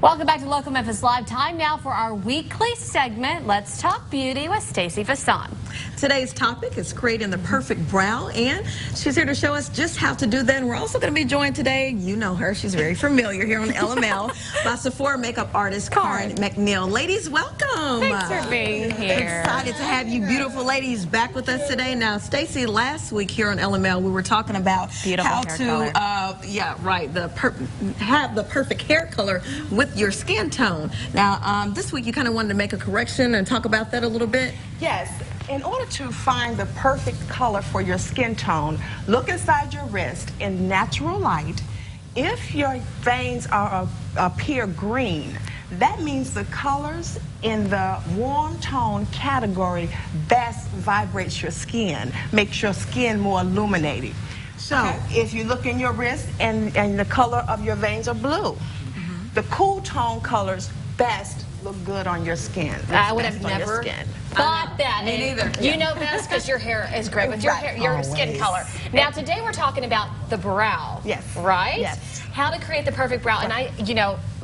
Welcome back to Local Memphis Live. Time now for our weekly segment, Let's Talk Beauty with Stacy Vason. Today's topic is creating the perfect brow, and she's here to show us just how to do that. And we're also going to be joined today, you know her, she's very familiar here on LML, by Sephora makeup artist Karen McNeil. Ladies, welcome. Thanks for being here. Excited to have you beautiful ladies back with us today. Now, Stacy, last week here on LML, we were talking about how to have the perfect hair color with your skin tone. Now, this week you kind of wanted to make a correction and talk about that a little bit. Yes. In order to find the perfect color for your skin tone, look inside your wrist in natural light. If your veins appear green, that means the colors in the warm tone category best vibrates your skin, makes your skin more illuminating. So if you look in your wrist and the color of your veins are blue, the cool tone colors best look good on your skin. I would have never thought that. Me neither. You know best because your hair is great with your hair, your skin color. Now today we're talking about the brow. Yes. Right? Yes. How to create the perfect brow. And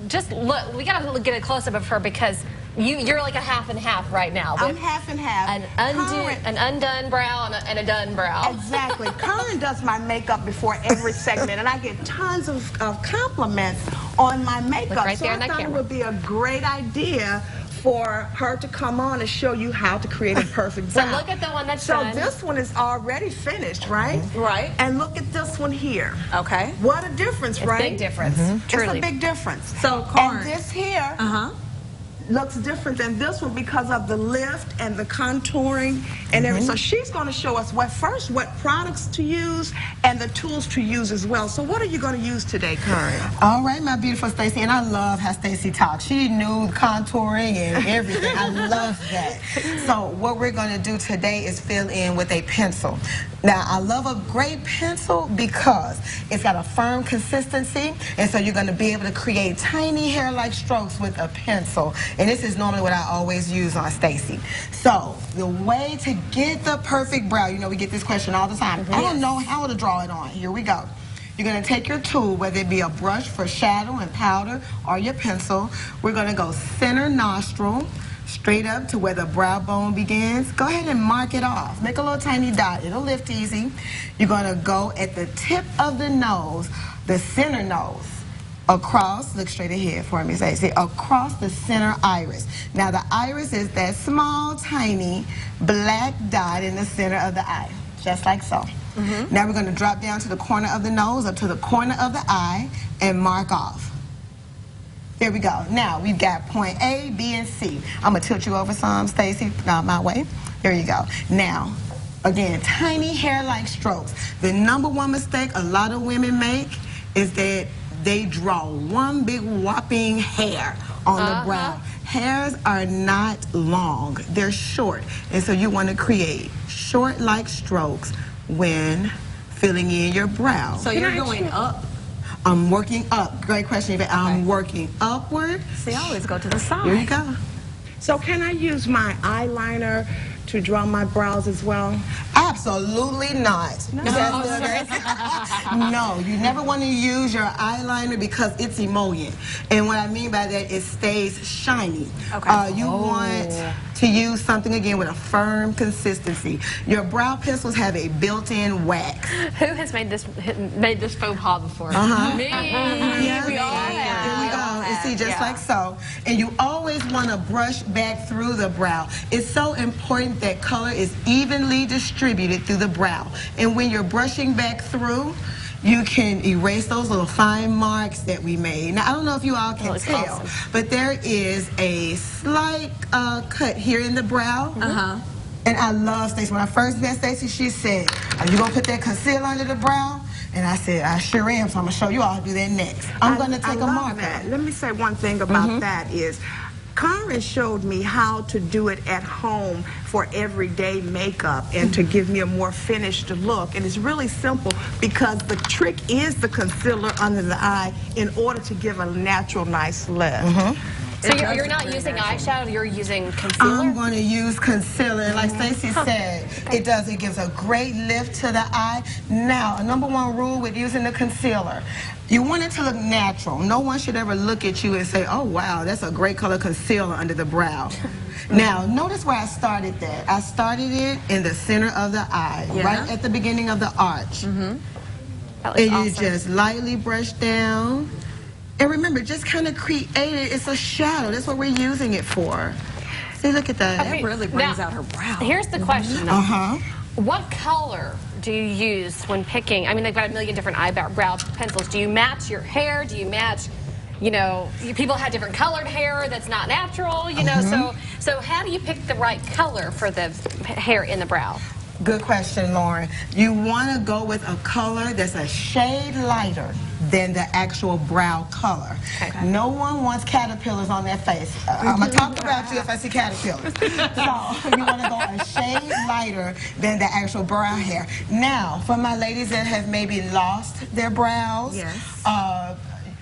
just look, we got to get a close-up of her because you're like a half and half right now. I'm half and half. An undone brow and a done brow. Exactly. Karen does my makeup before every segment, and I get tons of compliments on my makeup. Look right so there I in that thought camera. it would be a great idea for her to come on and show you how to create a perfect brow. So look at the one that's so done. This one is already finished, right? Right. And look at this one here. Okay. What a difference, right? Big difference. It's Truly. a big difference. So, Karen. And this here looks different than this one because of the lift and the contouring and everything. So she's going to show us what products to use and the tools to use as well. So what are you going to use today, Karen? All right, my beautiful Stacy, and I love how Stacy talks. She knew contouring and everything. I love that. So what we're going to do today is fill in with a pencil. Now, I love a great pencil because it's got a firm consistency, and so you're going to be able to create tiny hair-like strokes with a pencil. And this is normally what I always use on Stacy. So the way to get the perfect brow, you know, we get this question all the time. I don't know how to draw it on. Here we go. You're going to take your tool, whether it be a brush for shadow and powder or your pencil. We're going to go center nostril, straight up to where the brow bone begins. Go ahead and mark it off. Make a little tiny dot. It'll lift easy. You're going to go at the tip of the nose, the center nose, across, look straight ahead for me, Stacey, across the center iris. Now the iris is that small, tiny black dot in the center of the eye, just like so. Now we're going to drop down to the corner of the nose, up to the corner of the eye, and mark off. There we go. Now we've got point A, B, and C. I'm going to tilt you over some, Stacy, my way. There you go. Now, again, tiny hair-like strokes. The #1 mistake a lot of women make is that they draw one big whopping hair on the brow. Hairs are not long, they're short. And so you want to create short-like strokes when filling in your brow. So you're going up. I'm working up. Great question. I'm working upward. See, I always go to the side. Here you go. So can I use my eyeliner to draw my brows as well? Absolutely not. No. No, you never want to use your eyeliner because it's emollient. And what I mean by that, it stays shiny. You want to use something, again, with a firm consistency. Your brow pencils have a built-in wax. Who has made this faux pas before? Me. Yeah, We all have. Here we go. And see, just like so. And you always want to brush back through the brow. It's so important that color is evenly distributed through the brow. And when you're brushing back through, you can erase those little fine marks that we made. Now, I don't know if you all can tell, but there is a slight cut here in the brow. And I love Stacy. When I first met Stacy, she said, "Are you going to put that concealer under the brow?" And I said, I sure am, so I'm going to show you all how to do that next. I'm going to take a marker. Let me say one thing about that is, Karen showed me how to do it at home for everyday makeup and to give me a more finished look. And it's really simple because the trick is the concealer under the eye in order to give a natural, nice lift. So you're not using eyeshadow, you're using concealer? I'm going to use concealer. And like Stacy said, it gives a great lift to the eye. Now, a #1 rule with using the concealer, you want it to look natural. No one should ever look at you and say, oh, wow, that's a great color concealer under the brow. Now, notice where I started that. I started it in the center of the eye, right at the beginning of the arch. And you just lightly brush down. And remember, just kind of create it. It's a shadow. That's what we're using it for. See, look at that. That really brings out her brow. Here's the question, though. What color do you use when picking? I mean, they've got a million different eyebrow pencils. Do you match your hair? Do you match, you know, people have different colored hair that's not natural, you know, so how do you pick the right color for the hair in the brow? Good question, Lauren. You want to go with a color that's a shade lighter than the actual brow color. No one wants caterpillars on their face. I'm going to talk about you if I see caterpillars. So you want to go a shade lighter than the actual brow hair. Now, for my ladies that have maybe lost their brows,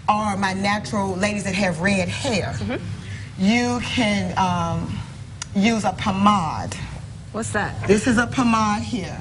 or my natural ladies that have red hair, you can use a pomade. What's that? This is a pomade here.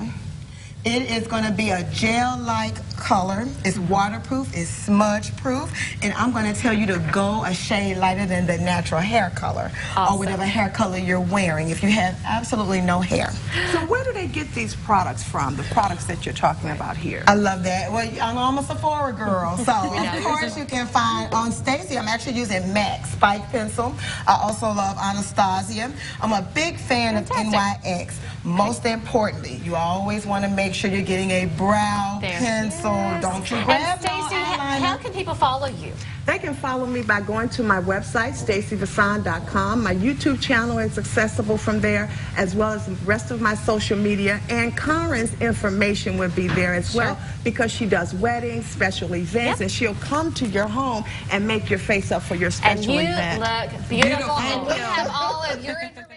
It is going to be a gel-like color. It's waterproof, it's smudge-proof, and I'm going to tell you to go a shade lighter than the natural hair color or whatever hair color you're wearing if you have absolutely no hair. So where do they get these products from, the products that you're talking about here? I love that. Well, I'm a Sephora girl, so of course you can find on Stacy. I'm actually using MAC Spike Pencil. I also love Anastasia. I'm a big fan of NYX. Most importantly, you always want to make sure you're getting a brow pencil. Don't you grab no Stacy, eyeliner. how can people follow you? They can follow me by going to my website, stacyvason.com. My YouTube channel is accessible from there, as well as the rest of my social media. And Karen's information will be there as well, because she does weddings, special events, and she'll come to your home and make your face up for your special event. And you look beautiful, and we have all of your information.